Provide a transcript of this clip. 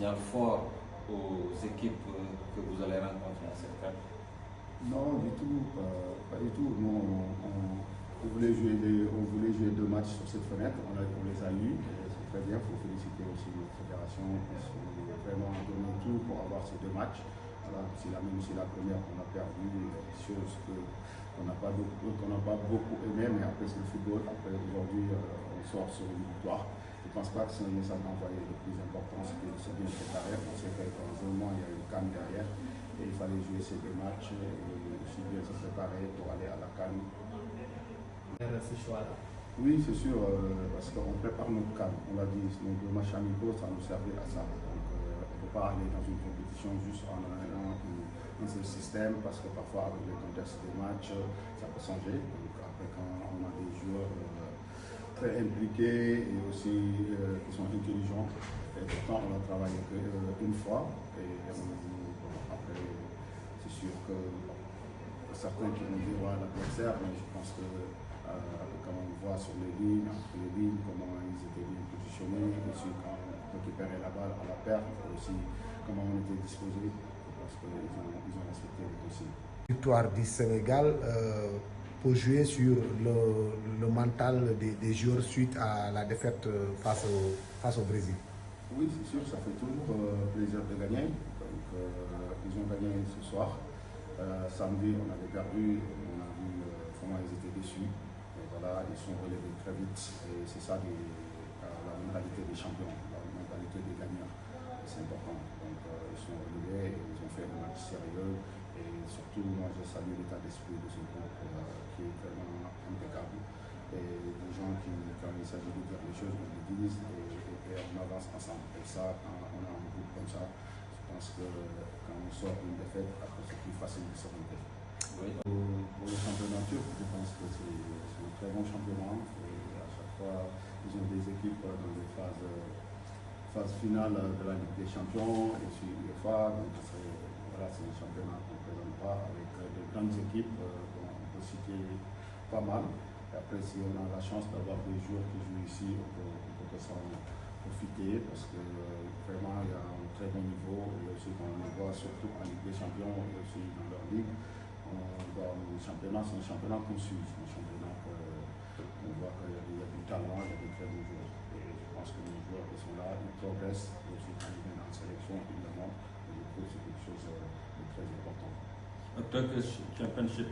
signal fort aux équipes que vous allez rencontrer à cette CAN? Non, du tout, pas du tout. Nous, on voulait jouer deux matchs sur cette fenêtre, on les a eus, c'est très bien. Il faut féliciter aussi notre fédération qui sont vraiment donné tout pour avoir ces deux matchs. Voilà, même si la première on a perdu, chose qu'on n'a pas beaucoup aimé, mais après c'est le football. Après aujourd'hui, on sort sur une victoire. Je ne pense pas que c'est un message envoyé. Le plus important, c'est de se bien préparer. On sait qu'à un moment, il y a une CAN derrière. Et il fallait jouer ces deux matchs et aussi bien se préparer pour aller à la CAN. Ce choix-là? Oui, c'est sûr, parce qu'on prépare notre CAN. On l'a dit, nos deux matchs amicaux, ça nous servait à ça. Donc, on ne peut pas aller dans une compétition juste en ayant un seul système, parce que parfois, avec le contexte des matchs, ça peut changer. Donc, après, quand on a des joueurs très impliqués et aussi qui sont intelligents, et pourtant, on a travaillé qu'une fois. Et après, c'est sûr que certains qui vont dire ouais, l'adversaire, mais je pense que quand on voit sur les lignes, entre les lignes, comment ils étaient bien positionnés, aussi quand on récupérait la balle à la perte, et aussi comment on était disposé, je pense qu'ils ont respecté les consignes. Victoire du Sénégal pour jouer sur le mental des joueurs suite à la défaite face au Brésil. Oui, c'est sûr, ça fait toujours plaisir de gagner. Donc, ils ont gagné ce soir. Samedi, on avait perdu, on a vu comment ils étaient déçus. Et voilà, ils sont relevés très vite. Et c'est ça la mentalité des champions, la mentalité des gagnants. C'est important. Donc, ils sont relevés, ils ont fait un match sérieux. Et surtout, moi, je salue l'état d'esprit de ce groupe qui est vraiment impeccable. Et des gens qui, quand il s'agit de dire les choses, on les disent et on avance ensemble. Et ça, quand on a un groupe comme ça, je pense que quand on sort d'une défaite, après c'est plus facile de se remonter. Oui. Pour le championnat turc, je pense que c'est un très bon championnat. Et à chaque fois, ils ont des équipes dans des phases finales de la Ligue des Champions et sur l'UEFA. Donc voilà, c'est un championnat qu'on ne présente pas avec de grandes équipes. On peut citer pas mal. Et après, si on a la chance d'avoir des joueurs qui jouent ici, on peut s'en profiter parce que vraiment, il y a un très bon niveau. Et aussi, quand on les voit, surtout en Ligue des Champions et aussi dans leur ligue, le championnat, c'est un championnat qu'on suit. C'est un championnat qu'on voit qu'il y a du talent, il y a des très bons joueurs. Et je pense que les joueurs qui sont là, ils progressent. Et aussi, quand ils viennent en sélection, ils le montrent. Et je trouve que c'est quelque chose de très important. A Turkish Championship